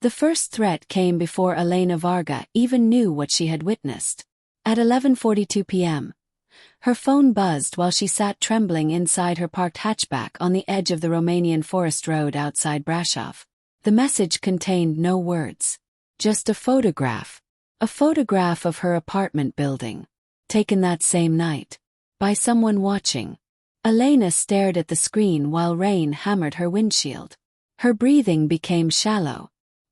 The first threat came before Elena Varga even knew what she had witnessed. At 11:42 p.m., her phone buzzed while she sat trembling inside her parked hatchback on the edge of the Romanian forest road outside Brașov. The message contained no words. Just a photograph. A photograph of her apartment building. Taken that same night. By someone watching. Elena stared at the screen while rain hammered her windshield. Her breathing became shallow.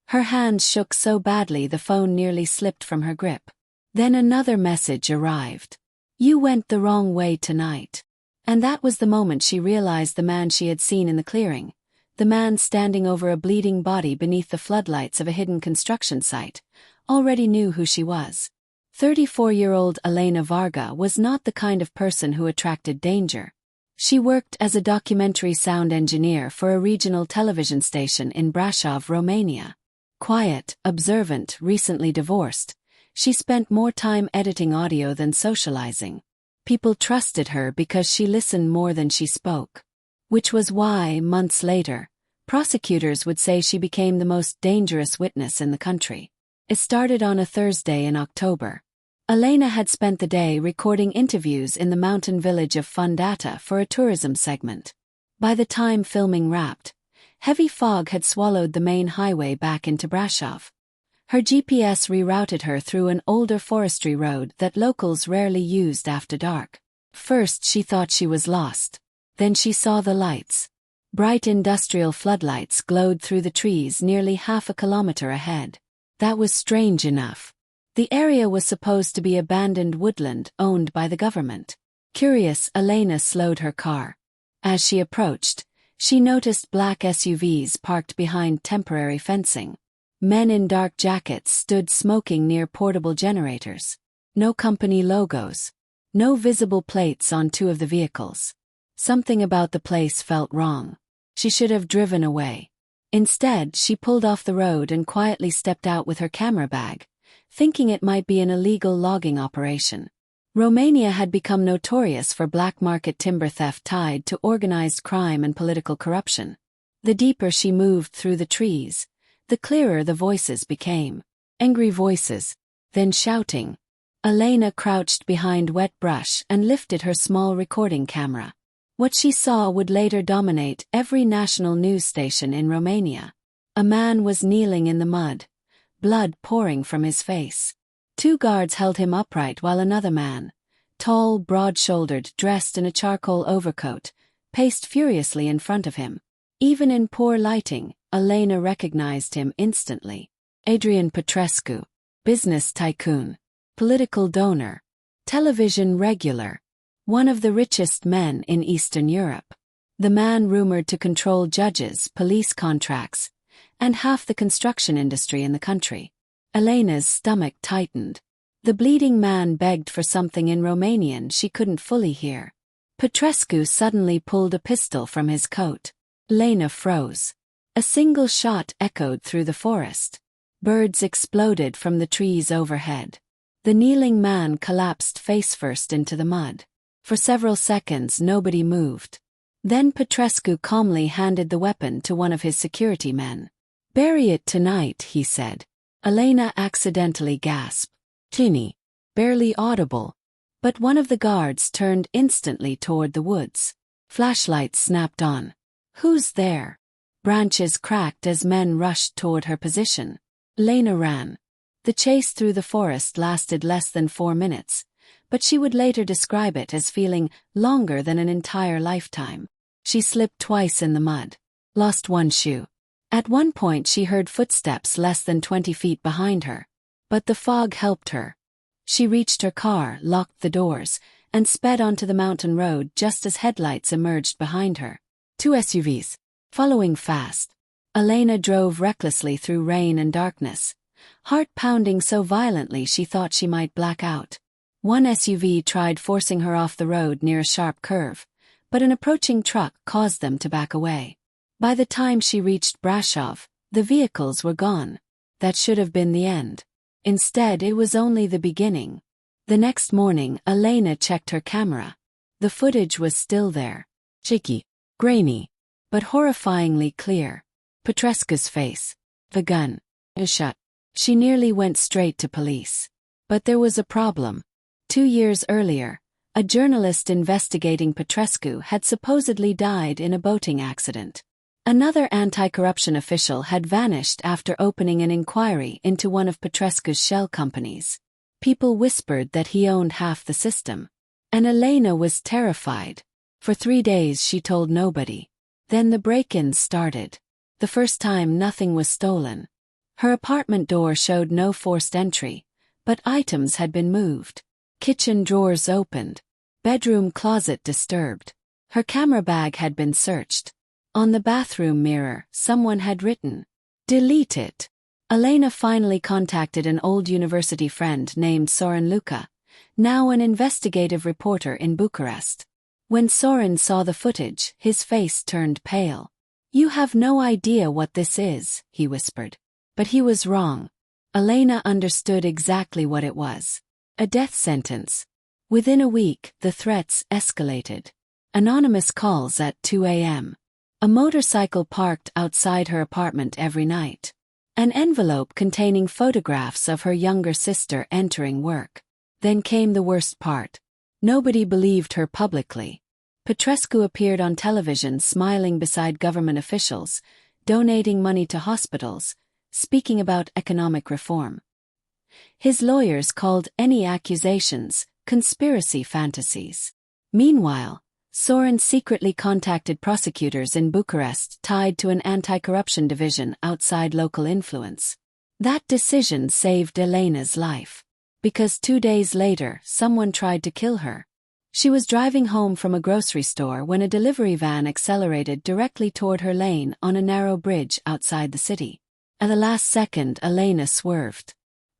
Her hands shook so badly the phone nearly slipped from her grip. Then another message arrived. You went the wrong way tonight. And that was the moment she realized the man she had seen in the clearing, the man standing over a bleeding body beneath the floodlights of a hidden construction site, already knew who she was. 34-year-old Elena Varga was not the kind of person who attracted danger. She worked as a documentary sound engineer for a regional television station in Brașov, Romania. Quiet, observant, recently divorced, she spent more time editing audio than socializing. People trusted her because she listened more than she spoke. Which was why, months later, prosecutors would say she became the most dangerous witness in the country. It started on a Thursday in October. Elena had spent the day recording interviews in the mountain village of Fundata for a tourism segment. By the time filming wrapped, heavy fog had swallowed the main highway back into Brașov. Her GPS rerouted her through an older forestry road that locals rarely used after dark. First she thought she was lost. Then she saw the lights. Bright industrial floodlights glowed through the trees nearly half a kilometer ahead. That was strange enough. The area was supposed to be abandoned woodland owned by the government. Curious, Elena slowed her car. As she approached, she noticed black SUVs parked behind temporary fencing. Men in dark jackets stood smoking near portable generators. No company logos. No visible plates on two of the vehicles. Something about the place felt wrong. She should have driven away. Instead, she pulled off the road and quietly stepped out with her camera bag, thinking it might be an illegal logging operation. Romania had become notorious for black market timber theft tied to organized crime and political corruption. The deeper she moved through the trees, the clearer the voices became. Angry voices, then shouting. Elena crouched behind wet brush and lifted her small recording camera. What she saw would later dominate every national news station in Romania. A man was kneeling in the mud, blood pouring from his face. Two guards held him upright while another man, tall, broad-shouldered, dressed in a charcoal overcoat, paced furiously in front of him. Even in poor lighting, Elena recognized him instantly. Adrian Petrescu, business tycoon, political donor, television regular. One of the richest men in Eastern Europe. The man rumored to control judges, police contracts, and half the construction industry in the country. Elena's stomach tightened. The bleeding man begged for something in Romanian she couldn't fully hear. Petrescu suddenly pulled a pistol from his coat. Elena froze. A single shot echoed through the forest. Birds exploded from the trees overhead. The kneeling man collapsed face-first into the mud. For several seconds nobody moved. Then Petrescu calmly handed the weapon to one of his security men. "Bury it tonight," he said. Elena accidentally gasped. "Tinny." Barely audible. But one of the guards turned instantly toward the woods. Flashlights snapped on. "Who's there?" Branches cracked as men rushed toward her position. Elena ran. The chase through the forest lasted less than 4 minutes. But she would later describe it as feeling longer than an entire lifetime. She slipped twice in the mud. Lost one shoe. At one point she heard footsteps less than 20 feet behind her. But the fog helped her. She reached her car, locked the doors, and sped onto the mountain road just as headlights emerged behind her. 2 SUVs. Following fast. Elena drove recklessly through rain and darkness, heart pounding so violently she thought she might black out. One SUV tried forcing her off the road near a sharp curve, but an approaching truck caused them to back away. By the time she reached Brașov, the vehicles were gone. That should have been the end. Instead, it was only the beginning. The next morning, Elena checked her camera. The footage was still there. Shaky, grainy, but horrifyingly clear. Petrescu's face. The gun. Shut. She nearly went straight to police. But there was a problem. 2 years earlier, a journalist investigating Petrescu had supposedly died in a boating accident. Another anti-corruption official had vanished after opening an inquiry into one of Petrescu's shell companies. People whispered that he owned half the system. And Elena was terrified. For 3 days she told nobody. Then the break-ins started. The first time nothing was stolen. Her apartment door showed no forced entry, but items had been moved. Kitchen drawers opened. Bedroom closet disturbed. Her camera bag had been searched. On the bathroom mirror, someone had written, "Delete it." Elena finally contacted an old university friend named Sorin Luca, now an investigative reporter in Bucharest. When Sorin saw the footage, his face turned pale. "You have no idea what this is," he whispered. But he was wrong. Elena understood exactly what it was. A death sentence. Within a week, the threats escalated. Anonymous calls at 2 a.m. A motorcycle parked outside her apartment every night. An envelope containing photographs of her younger sister entering work. Then came the worst part. Nobody believed her publicly. Petrescu appeared on television smiling beside government officials, donating money to hospitals, speaking about economic reform. His lawyers called any accusations conspiracy fantasies. Meanwhile, Sorin secretly contacted prosecutors in Bucharest tied to an anti-corruption division outside local influence. That decision saved Elena's life. Because 2 days later, someone tried to kill her. She was driving home from a grocery store when a delivery van accelerated directly toward her lane on a narrow bridge outside the city. At the last second, Elena swerved.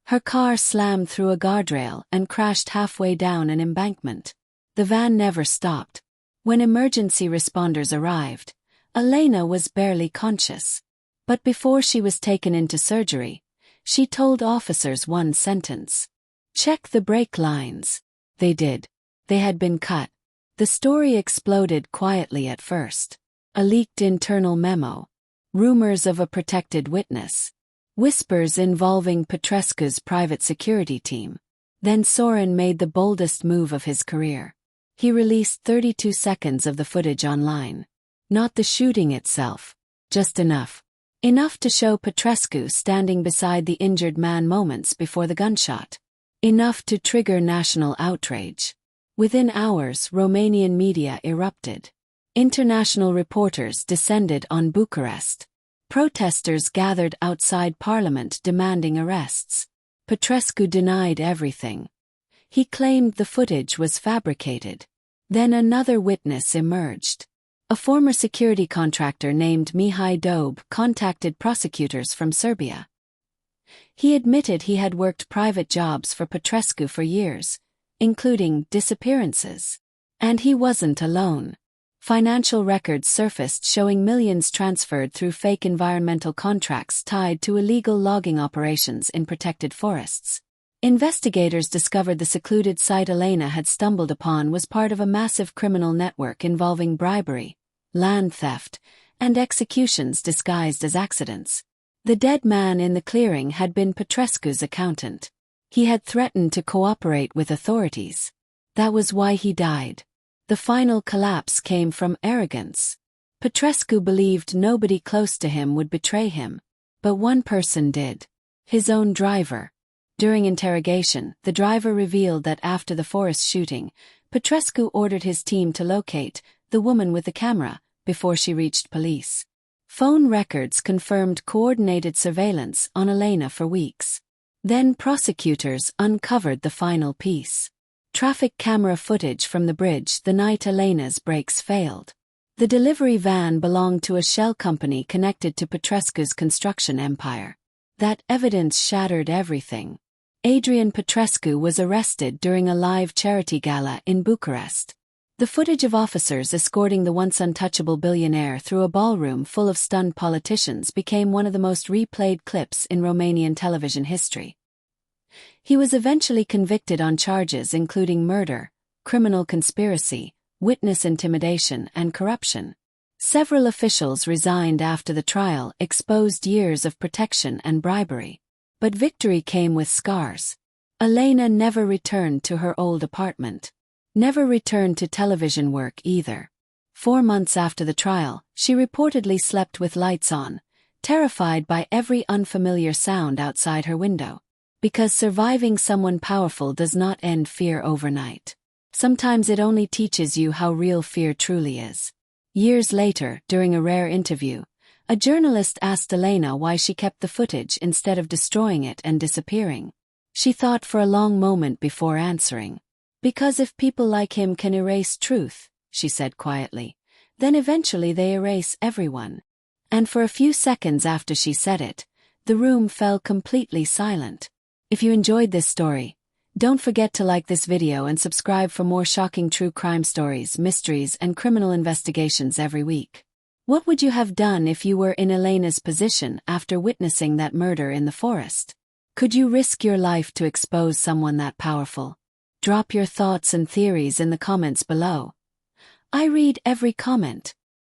Her car slammed through a guardrail and crashed halfway down an embankment. The van never stopped. When emergency responders arrived, Elena was barely conscious. But before she was taken into surgery, she told officers one sentence. "Check the brake lines." They did. They had been cut. The story exploded quietly at first. A leaked internal memo. Rumors of a protected witness. Whispers involving Petrescu's private security team. Then Sorin made the boldest move of his career. He released 32 seconds of the footage online. Not the shooting itself. Just enough. Enough to show Petrescu standing beside the injured man moments before the gunshot. Enough to trigger national outrage. Within hours, Romanian media erupted. International reporters descended on Bucharest. Protesters gathered outside parliament demanding arrests. Petrescu denied everything. He claimed the footage was fabricated. Then another witness emerged. A former security contractor named Mihai Dob contacted prosecutors from Serbia. He admitted he had worked private jobs for Petrescu for years, including disappearances. And he wasn't alone. Financial records surfaced showing millions transferred through fake environmental contracts tied to illegal logging operations in protected forests. Investigators discovered the secluded site Elena had stumbled upon was part of a massive criminal network involving bribery, land theft, and executions disguised as accidents. The dead man in the clearing had been Petrescu's accountant. He had threatened to cooperate with authorities. That was why he died. The final collapse came from arrogance. Petrescu believed nobody close to him would betray him. But one person did. His own driver. During interrogation, the driver revealed that after the forest shooting, Petrescu ordered his team to locate the woman with the camera before she reached police. Phone records confirmed coordinated surveillance on Elena for weeks. Then prosecutors uncovered the final piece. Traffic camera footage from the bridge the night Elena's brakes failed. The delivery van belonged to a shell company connected to Petrescu's construction empire. That evidence shattered everything. Adrian Petrescu was arrested during a live charity gala in Bucharest. The footage of officers escorting the once untouchable billionaire through a ballroom full of stunned politicians became one of the most replayed clips in Romanian television history. He was eventually convicted on charges including murder, criminal conspiracy, witness intimidation, and corruption. Several officials resigned after the trial exposed years of protection and bribery. But victory came with scars. Elena never returned to her old apartment. Never returned to television work either. 4 months after the trial, she reportedly slept with lights on, terrified by every unfamiliar sound outside her window. Because surviving someone powerful does not end fear overnight. Sometimes it only teaches you how real fear truly is. Years later, during a rare interview, a journalist asked Elena why she kept the footage instead of destroying it and disappearing. She thought for a long moment before answering. Because if people like him can erase truth, she said quietly, then eventually they erase everyone. And for a few seconds after she said it, the room fell completely silent. If you enjoyed this story, don't forget to like this video and subscribe for more shocking true crime stories, mysteries, and criminal investigations every week. What would you have done if you were in Elena's position after witnessing that murder in the forest? Could you risk your life to expose someone that powerful? Drop your thoughts and theories in the comments below. I read every comment.